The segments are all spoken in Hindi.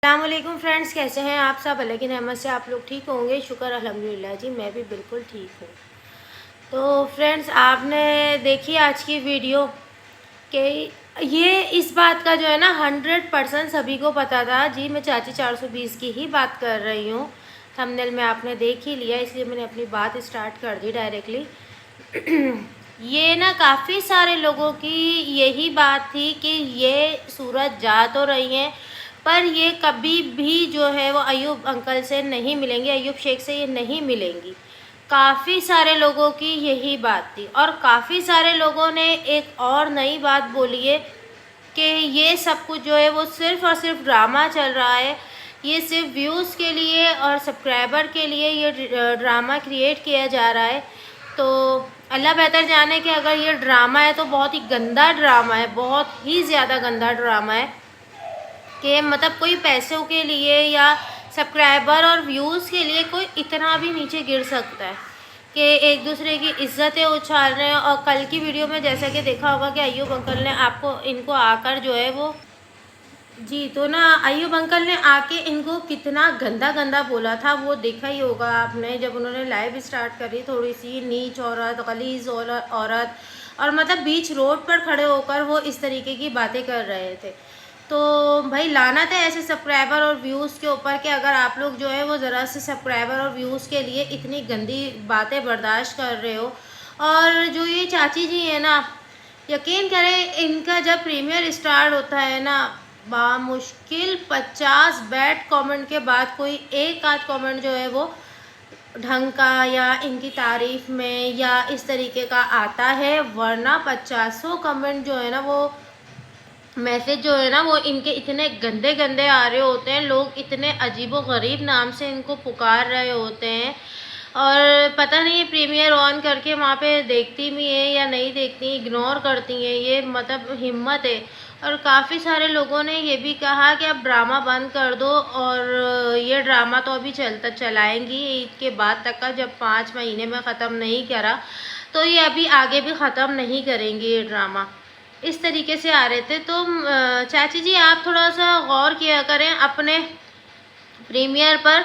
अस्सलामुअलैकुम फ्रेंड्स, कैसे हैं आप सब? अल्लाह की रहमत से आप लोग ठीक होंगे। शुक्र अल्हम्दुलिल्लाह जी, मैं भी बिल्कुल ठीक हूँ। तो फ्रेंड्स, आपने देखी आज की वीडियो कि ये इस बात का जो है ना 100% सभी को पता था जी। मैं चाची 420 की ही बात कर रही हूँ। थंबनेल में आपने देख ही लिया, इसलिए मैंने अपनी बात स्टार्ट कर दी डायरेक्टली। ये ना काफ़ी सारे लोगों की यही बात थी कि ये सूरत जा तो रही हैं, पर ये कभी भी जो है वो अयूब अंकल से नहीं मिलेंगी, अयूब शेख से ये नहीं मिलेंगी। काफ़ी सारे लोगों की यही बात थी, और काफ़ी सारे लोगों ने एक और नई बात बोली है कि ये सब कुछ जो है वो सिर्फ़ और सिर्फ ड्रामा चल रहा है। ये सिर्फ व्यूज़ के लिए और सब्सक्राइबर के लिए ये ड्रामा क्रिएट किया जा रहा है। तो अल्लाह बेहतर जाने कि अगर ये ड्रामा है तो बहुत ही गंदा ड्रामा है, बहुत ही ज़्यादा गंदा ड्रामा है कि मतलब कोई पैसों के लिए या सब्सक्राइबर और व्यूज़ के लिए कोई इतना भी नीचे गिर सकता है कि एक दूसरे की इज्जतें उछाल रहे हैं। और कल की वीडियो में जैसा कि देखा होगा कि अयूब अंकल ने आपको इनको आकर जो है वो जी, तो ना अयूब अंकल ने आके इनको कितना गंदा गंदा बोला था, वो देखा ही होगा आपने जब उन्होंने लाइव स्टार्ट करी। थोड़ी सी नीच औरत, गलीज औरत, और मतलब बीच रोड पर खड़े होकर वो इस तरीके की बातें कर रहे थे। तो भाई लानत है ऐसे सब्सक्राइबर और व्यूज़ के ऊपर कि अगर आप लोग जो है वो ज़रा से सब्सक्राइबर और व्यूज़ के लिए इतनी गंदी बातें बर्दाश्त कर रहे हो। और जो ये चाची जी है ना, यकीन करें इनका जब प्रीमियर स्टार्ट होता है ना, बामुश्किल 50 बैड कमेंट के बाद कोई एक आध कमेंट जो है वो ढंग का या इनकी तारीफ़ में या इस तरीके का आता है, वरना 50 कमेंट जो है ना वो मैसेज जो है ना वो इनके इतने गंदे गंदे आ रहे होते हैं। लोग इतने अजीबो गरीब नाम से इनको पुकार रहे होते हैं, और पता नहीं ये प्रीमियर ऑन करके वहाँ पे देखती भी हैं या नहीं देखती, इग्नोर करती हैं। ये मतलब हिम्मत है। और काफ़ी सारे लोगों ने ये भी कहा कि अब ड्रामा बंद कर दो, और ये ड्रामा तो अभी चलाएंगी ईद के बाद तक का, जब 5 महीने में ख़त्म नहीं करा तो ये अभी आगे भी ख़त्म नहीं करेंगी ये ड्रामा। इस तरीके से आ रहे थे। तो चाची जी, आप थोड़ा सा गौर किया करें अपने प्रीमियर पर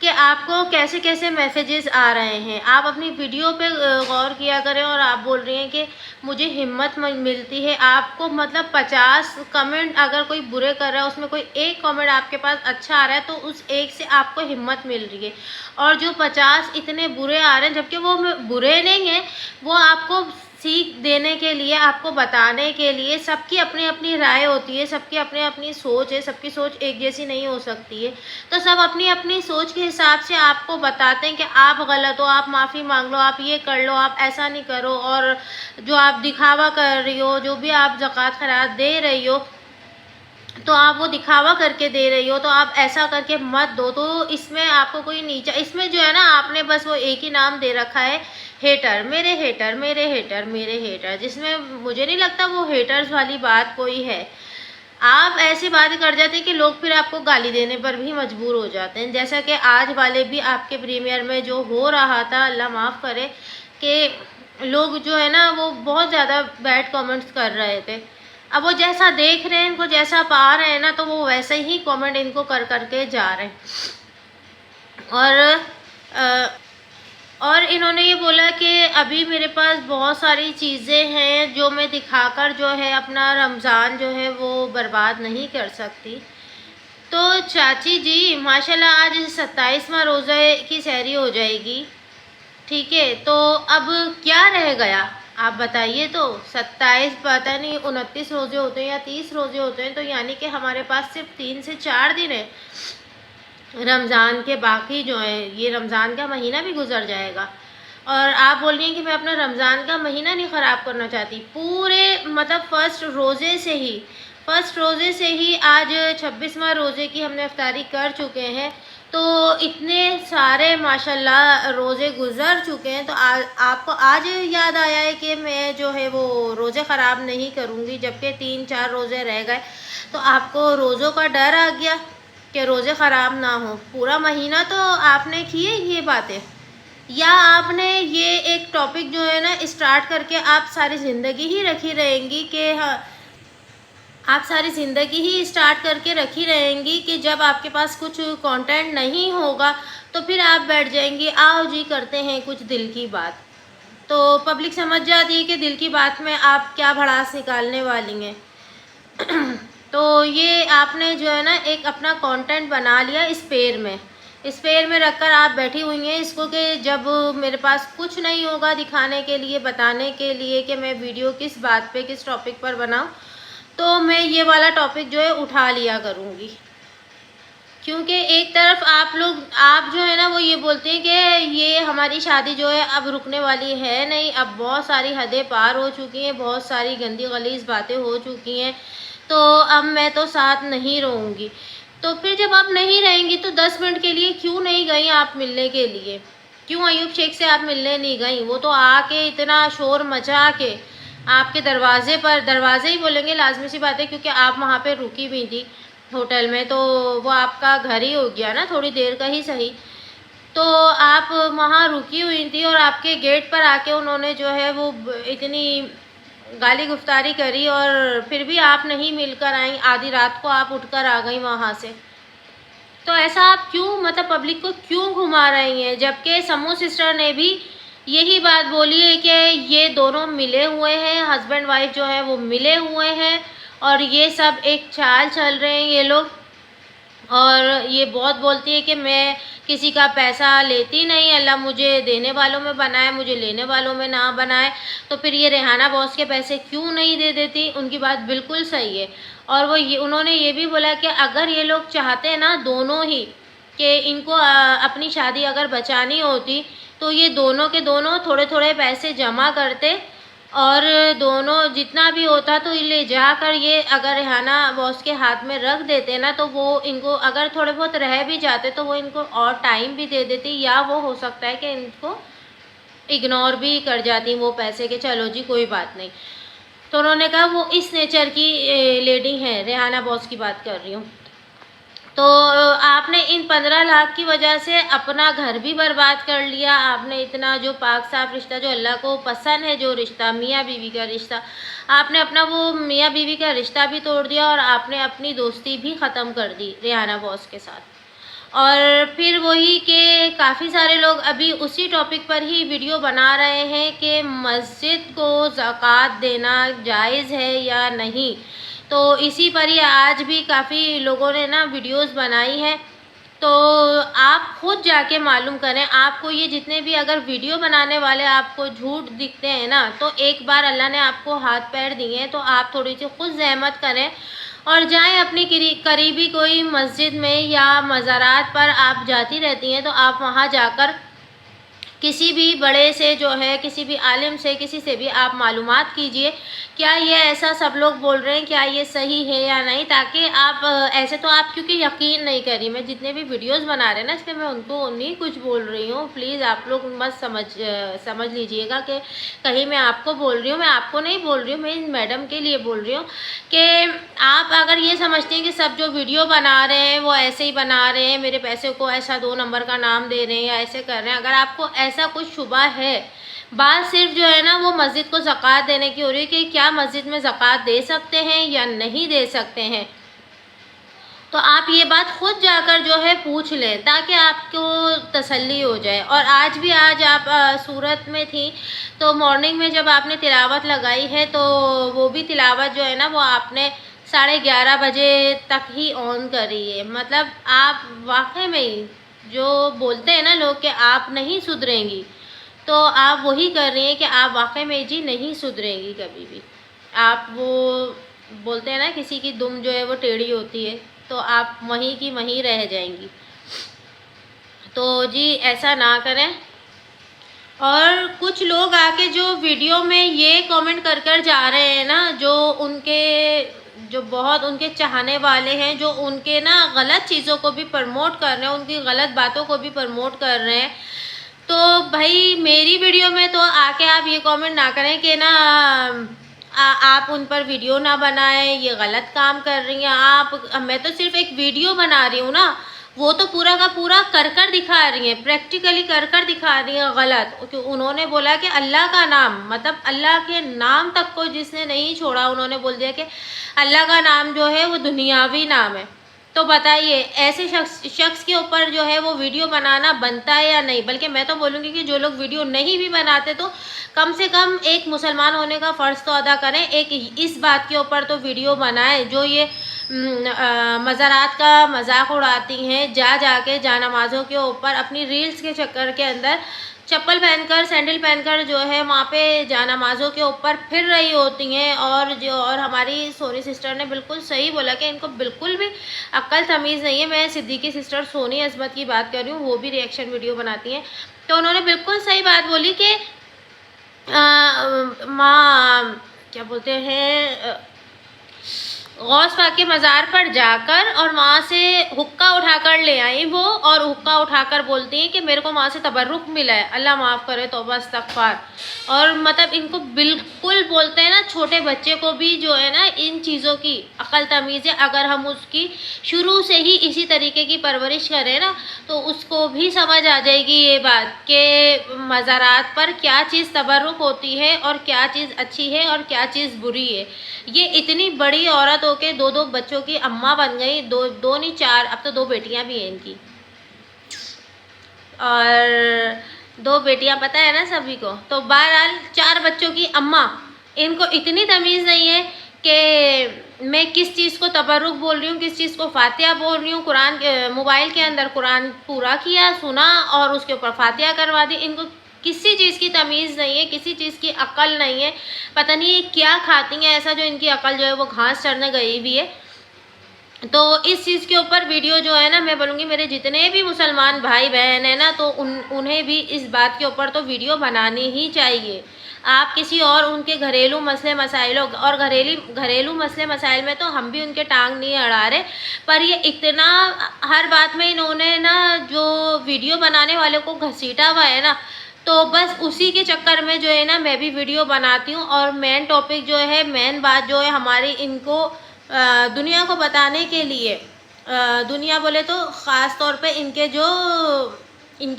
कि आपको कैसे कैसे मैसेजेस आ रहे हैं। आप अपनी वीडियो पे गौर किया करें। और आप बोल रही हैं कि मुझे हिम्मत मिलती है। आपको मतलब 50 कमेंट अगर कोई बुरे कर रहा है, उसमें कोई एक कमेंट आपके पास अच्छा आ रहा है तो उस एक से आपको हिम्मत मिल रही है। और जो 50 इतने बुरे आ रहे हैं, जबकि वो बुरे नहीं हैं, वो आपको सीख देने के लिए, आपको बताने के लिए। सबकी अपनी अपनी राय होती है, सबकी अपनी अपनी सोच है, सबकी सोच एक जैसी नहीं हो सकती है। तो सब अपनी अपनी सोच के हिसाब से आपको बताते हैं कि आप गलत हो, आप माफ़ी मांग लो, आप ये कर लो, आप ऐसा नहीं करो। और जो आप दिखावा कर रही हो, जो भी आप ज़कात खैरात दे रही हो, तो आप वो दिखावा करके दे रही हो, तो आप ऐसा करके मत दो। तो इसमें आपको कोई नीचा, इसमें जो है ना आपने बस वो एक ही नाम दे रखा है, हेटर, मेरे हेटर, मेरे हेटर, मेरे हेटर, जिसमें मुझे नहीं लगता वो हेटर्स वाली बात कोई है। आप ऐसी बातें कर जाते हैं कि लोग फिर आपको गाली देने पर भी मजबूर हो जाते हैं, जैसा कि आज वाले भी आपके प्रीमियर में जो हो रहा था, अल्लाह माफ़ करे, कि लोग जो है ना वो बहुत ज़्यादा बैड कमेंट्स कर रहे थे। अब वो जैसा देख रहे हैं, इनको जैसा पा रहे हैं ना, तो वो वैसे ही कमेंट इनको कर करके जा रहे हैं। और अ, और इन्होंने ये बोला कि अभी मेरे पास बहुत सारी चीज़ें हैं जो मैं दिखाकर जो है अपना रमज़ान जो है वो बर्बाद नहीं कर सकती। तो चाची जी, माशाल्लाह आज 27वां रोज़े की सहरी हो जाएगी, ठीक है? तो अब क्या रह गया, आप बताइए। तो 27, पता नहीं 29 रोज़े होते हैं या 30 रोज़े होते हैं, तो यानी कि हमारे पास सिर्फ 3 से 4 दिन है रमज़ान के। बाकी जो है ये रमज़ान का महीना भी गुजर जाएगा। और आप बोल रही हैं कि मैं अपना रमज़ान का महीना नहीं ख़राब करना चाहती। पूरे मतलब फर्स्ट रोज़े से ही आज 26वां रोज़े की हमने इफ्तारी कर चुके हैं। तो इतने सारे माशाल्लाह रोज़े गुज़र चुके हैं, तो आपको आज याद आया है कि मैं जो है वो रोज़े ख़राब नहीं करूँगी, जबकि 3-4 रोज़े रह गए। तो आपको रोज़ों का डर आ गया कि रोज़े ख़राब ना हो। पूरा महीना तो आपने किए ये बातें, या आपने ये एक टॉपिक जो है ना स्टार्ट करके आप सारी ज़िंदगी ही रखी रहेंगी कि हाँ, आप सारी ज़िंदगी ही स्टार्ट करके रखी रहेंगी कि जब आपके पास कुछ कंटेंट नहीं होगा तो फिर आप बैठ जाएंगी, आओ जी करते हैं कुछ दिल की बात। तो पब्लिक समझ जाती है कि दिल की बात में आप क्या भड़ास निकालने वाली हैं। तो ये आपने जो है ना एक अपना कंटेंट बना लिया स्पेयर में रखकर आप बैठी हुई हैं इसको कि जब मेरे पास कुछ नहीं होगा दिखाने के लिए, बताने के लिए कि मैं वीडियो किस बात पे, किस टॉपिक पर बनाऊं, तो मैं ये वाला टॉपिक जो है उठा लिया करूँगी। क्योंकि एक तरफ आप जो है ना वो ये बोलते हैं कि ये हमारी शादी जो है अब रुकने वाली है नहीं, अब बहुत सारी हदें पार हो चुकी हैं, बहुत सारी गंदी गलीज़ बातें हो चुकी हैं, तो अब मैं तो साथ नहीं रहूँगी। तो फिर जब आप नहीं रहेंगी तो 10 मिनट के लिए क्यों नहीं गई आप मिलने के लिए? क्यों अयूब शेख से आप मिलने नहीं गई? वो तो आके इतना शोर मचा के आपके दरवाजे पर, दरवाजे ही बोलेंगे लाजमी सी बात है क्योंकि आप वहाँ पे रुकी भी थी होटल में, तो वो आपका घर ही हो गया ना, थोड़ी देर का ही सही। तो आप वहाँ रुकी हुई थी और आपके गेट पर आके उन्होंने जो है वो इतनी गाली गुफ्तारी करी और फिर भी आप नहीं मिलकर आई, आधी रात को आप उठकर आ गई वहाँ से। तो ऐसा आप क्यों, मतलब पब्लिक को क्यों घुमा रही हैं? जबकि समूह सिस्टर ने भी यही बात बोली है कि ये दोनों मिले हुए हैं, हस्बैंड वाइफ जो है वो मिले हुए हैं और ये सब एक चाल चल रहे हैं ये लोग। और ये बहुत बोलती है कि मैं किसी का पैसा लेती नहीं, अल्लाह मुझे देने वालों में बनाए, मुझे लेने वालों में ना बनाए। तो फिर ये रेहाना बॉस के पैसे क्यों नहीं दे देती? उनकी बात बिल्कुल सही है। और उन्होंने ये भी बोला कि अगर ये लोग चाहते हैं ना दोनों ही कि इनको अपनी शादी अगर बचानी होती तो ये दोनों के दोनों थोड़े थोड़े पैसे जमा करते और दोनों जितना भी होता तो ये ले जाकर ये अगर रेहाना बॉस के हाथ में रख देते ना, तो वो इनको अगर थोड़े बहुत रह भी जाते तो वो इनको और टाइम भी दे देती, या वो हो सकता है कि इनको इग्नोर भी कर जाती वो पैसे के, चलो जी कोई बात नहीं। तो उन्होंने कहा वो इस नेचर की लेडी हैं, रेहाना बॉस की बात कर रही हूँ। तो आपने इन 15 लाख की वजह से अपना घर भी बर्बाद कर लिया, आपने इतना जो पाक साफ रिश्ता जो अल्लाह को पसंद है, जो रिश्ता मियाँ बीवी का रिश्ता, आपने अपना वो मियाँ बीवी का रिश्ता भी तोड़ दिया और आपने अपनी दोस्ती भी ख़त्म कर दी रेहाना बॉस के साथ। और फिर वही कि काफ़ी सारे लोग अभी उसी टॉपिक पर ही वीडियो बना रहे हैं कि मस्जिद को ज़कात देना जायज़ है या नहीं। तो इसी पर ही आज भी काफ़ी लोगों ने ना वीडियोस बनाई है। तो आप खुद जाके मालूम करें, आपको ये जितने भी अगर वीडियो बनाने वाले आपको झूठ दिखते हैं ना, तो एक बार अल्लाह ने आपको हाथ पैर दिए हैं तो आप थोड़ी सी खुद ज़हमत करें और जाएं अपनी करीबी कोई मस्जिद में या मज़ारात पर आप जाती रहती हैं तो आप वहाँ जाकर किसी भी बड़े से जो है, किसी भी आलिम से, किसी से भी आप मालूमात कीजिए क्या ये ऐसा सब लोग बोल रहे हैं, क्या ये सही है या नहीं, ताकि आप ऐसे तो आप क्योंकि यकीन नहीं करी, मैं जितने भी वीडियोस बना रहे हैं ना इसमें मैं उनको नहीं कुछ बोल रही हूँ, प्लीज़ आप लोग बस समझ लीजिएगा कि कहीं मैं आपको बोल रही हूँ, मैं आपको नहीं बोल रही हूँ, मैं इन मैडम के लिए बोल रही हूँ कि आप अगर ये समझते हैं कि सब जो वीडियो बना रहे हैं वो ऐसे ही बना रहे हैं, मेरे पैसे को ऐसा 2 नंबर का नाम दे रहे हैं या ऐसे कर रहे हैं, अगर आपको ऐसा कुछ शुबा है, बात सिर्फ जो है ना वो मस्जिद को ज़कात देने की हो रही है कि क्या मस्जिद में ज़कात दे सकते हैं या नहीं दे सकते हैं, तो आप ये बात खुद जाकर जो है पूछ लें ताकि आपको तसल्ली हो जाए। और आज आप सूरत में थी तो मॉर्निंग में जब आपने तिलावत लगाई है तो वो भी तिलावत जो है ना वो आपने 11:30 बजे तक ही ऑन करी है। मतलब आप वाकई में ही जो बोलते हैं ना लोग कि आप नहीं सुधरेंगी, तो आप वही कर रही हैं कि आप वाकई में जी नहीं सुधरेंगी कभी भी। आप वो बोलते हैं ना किसी की दुम जो है वो टेढ़ी होती है, तो आप वहीं की वहीं रह जाएंगी। तो जी ऐसा ना करें। और कुछ लोग आके जो वीडियो में ये कमेंट कर कर जा रहे हैं ना, जो बहुत उनके चाहने वाले हैं, जो उनके ना गलत चीज़ों को भी प्रमोट कर रहे हैं, उनकी गलत बातों को भी प्रमोट कर रहे हैं, तो भाई मेरी वीडियो में तो आके आप ये कमेंट ना करें कि ना आप उन पर वीडियो ना बनाएं, ये गलत काम कर रही हैं आप। मैं तो सिर्फ एक वीडियो बना रही हूँ ना, वो तो पूरा का पूरा कर दिखा रही हैं, प्रैक्टिकली कर दिखा रही हैं गलत। कि उन्होंने बोला कि अल्लाह का नाम, मतलब अल्लाह के नाम तक को जिसने नहीं छोड़ा, उन्होंने बोल दिया कि अल्लाह का नाम जो है वो दुनियावी नाम है। तो बताइए ऐसे शख्स के ऊपर जो है वो वीडियो बनाना बनता है या नहीं? बल्कि मैं तो बोलूँगी कि जो लोग वीडियो नहीं भी बनाते तो कम से कम एक मुसलमान होने का फ़र्ज़ तो अदा करें, एक इस बात के ऊपर तो वीडियो बनाएं। जो ये मज़ारात का मजाक उड़ाती हैं, जाके जानमाज़ों के ऊपर अपनी रील्स के चक्कर के अंदर चप्पल पहनकर, सैंडल पहनकर जो है वहाँ पे जानमाज़ों के ऊपर फिर रही होती हैं। और हमारी सोनी सिस्टर ने बिल्कुल सही बोला कि इनको बिल्कुल भी अक्ल तमीज़ नहीं है। मैं सिद्दीकी सिस्टर सोनी अज़मत की बात कर रही हूँ, वो भी रिएक्शन वीडियो बनाती हैं। तो उन्होंने बिल्कुल सही बात बोली कि माँ क्या बोलते हैं, गौस पाक के मज़ार पर जाकर और वहाँ से हुक्का उठाकर ले आई वो, और हुक्का उठाकर बोलती हैं कि मेरे को वहाँ से तबर्रुक मिला है, अल्लाह माफ़ करे, तौबा इस्तग़फ़ार। और मतलब इनको बिल्कुल बोलते हैं ना, छोटे बच्चे को भी जो है ना इन चीज़ों की अक्ल तमीज़ है। अगर हम उसकी शुरू से ही इसी तरीके की परवरिश करें ना, तो उसको भी समझ आ जाएगी ये बात कि मज़ारात पर क्या चीज़ तबर्रुक होती है और क्या चीज़ अच्छी है और क्या चीज़ बुरी है। ये इतनी बड़ी औरत होके दो बच्चों की अम्मा बन गई, दो नहीं 4, अब तो 2 बेटियां भी हैं इनकी, और 2 बेटियां पता है ना सभी को। तो बहरहाल 4 बच्चों की अम्मा, इनको इतनी तमीज़ नहीं है कि मैं किस चीज़ को तबर्रुक बोल रही हूँ, किस चीज़ को फातिहा बोल रही हूँ। कुरान मोबाइल के अंदर कुरान पूरा किया, सुना और उसके ऊपर फातिहा करवा दी। इनको किसी चीज़ की तमीज़ नहीं है, किसी चीज़ की अक्ल नहीं है। पता नहीं क्या खाती हैं ऐसा जो इनकी अक्ल जो है वो घास चरने गई हुई है। तो इस चीज़ के ऊपर वीडियो जो है ना, मैं बोलूँगी मेरे जितने भी मुसलमान भाई बहन हैं ना, तो उन्हें भी इस बात के ऊपर तो वीडियो बनानी ही चाहिए। आप किसी और उनके घरेलू मसले मसाइलों और घरेलू मसले मसाइल में तो हम भी उनके टांग नहीं अड़ा रहे, पर ये इतना हर बात में इन्होंने ना जो वीडियो बनाने वाले को घसीटा हुआ है ना, तो बस उसी के चक्कर में जो है ना मैं भी वीडियो बनाती हूँ। और मेन टॉपिक जो है, मेन बात जो है हमारी, इनको दुनिया को बताने के लिए, दुनिया बोले तो ख़ास तौर पे इनके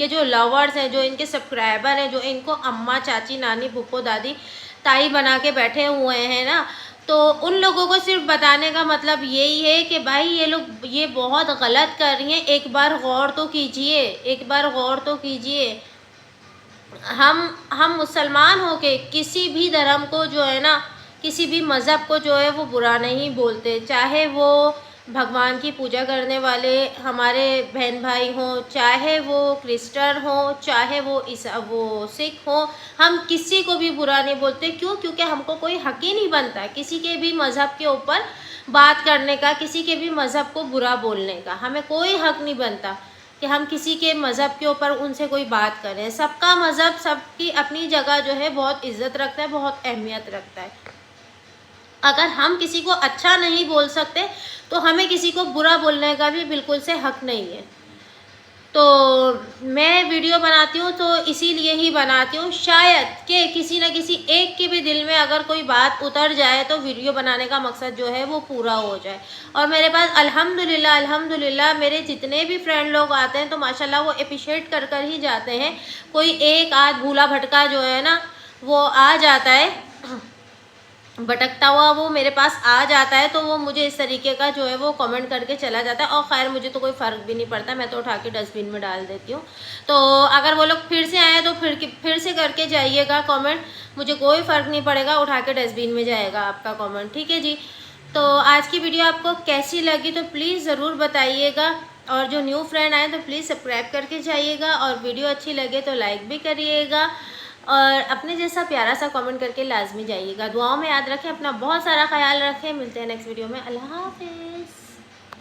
जो लवर्स हैं, जो इनके सब्सक्राइबर हैं, जो इनको अम्मा, चाची, नानी, फूफो, दादी, ताई बना के बैठे हुए हैं ना, तो उन लोगों को सिर्फ बताने का मतलब यही है कि भाई ये लोग ये बहुत गलत कर रही हैं, एक बार गौर तो कीजिए, एक बार गौर तो कीजिए। हम मुसलमान होके किसी भी धर्म को जो है ना, किसी भी मज़हब को जो है वो बुरा नहीं बोलते, चाहे वो भगवान की पूजा करने वाले हमारे बहन भाई हों, चाहे वो क्रिश्चियन हों, चाहे वो सिख हों, हम किसी को भी बुरा नहीं बोलते। क्यों? क्योंकि हमको कोई हक ही नहीं बनता किसी के भी मज़हब के ऊपर बात करने का, किसी के भी मज़हब को बुरा बोलने का। हमें कोई हक नहीं बनता कि हम किसी के मज़हब के ऊपर उनसे कोई बात करें। सबका मज़हब सबकी अपनी जगह जो है बहुत इज़्ज़त रखता है, बहुत अहमियत रखता है। अगर हम किसी को अच्छा नहीं बोल सकते तो हमें किसी को बुरा बोलने का भी बिल्कुल से हक नहीं है। तो मैं वीडियो बनाती हूँ तो इसीलिए ही बनाती हूँ, शायद कि किसी न किसी एक के भी दिल में अगर कोई बात उतर जाए तो वीडियो बनाने का मकसद जो है वो पूरा हो जाए। और मेरे पास अल्हम्दुलिल्लाह मेरे जितने भी फ्रेंड लोग आते हैं तो माशाल्लाह वो अप्रिशिएट कर कर ही जाते हैं। कोई एक आध भूला भटका जो है ना वो आ जाता है, भटकता हुआ वो मेरे पास आ जाता है, तो वो मुझे इस तरीके का जो है वो कमेंट करके चला जाता है। और ख़ैर मुझे तो कोई फ़र्क भी नहीं पड़ता, मैं तो उठा के डस्टबिन में डाल देती हूँ। तो अगर वो लोग फिर से आए तो फिर से करके जाइएगा कमेंट, मुझे कोई फ़र्क नहीं पड़ेगा, उठा के डस्टबिन में जाएगा आपका कमेंट, ठीक है जी। तो आज की वीडियो आपको कैसी लगी तो प्लीज़ ज़रूर बताइएगा, और जो न्यू फ्रेंड आए तो प्लीज़ सब्सक्राइब करके जाइएगा, और वीडियो अच्छी लगे तो लाइक भी करिएगा, और अपने जैसा प्यारा सा कमेंट करके लाजमी जाइएगा। दुआओं में याद रखें, अपना बहुत सारा ख्याल रखें। मिलते हैं नेक्स्ट वीडियो में। अल्लाह हाफ़िज़।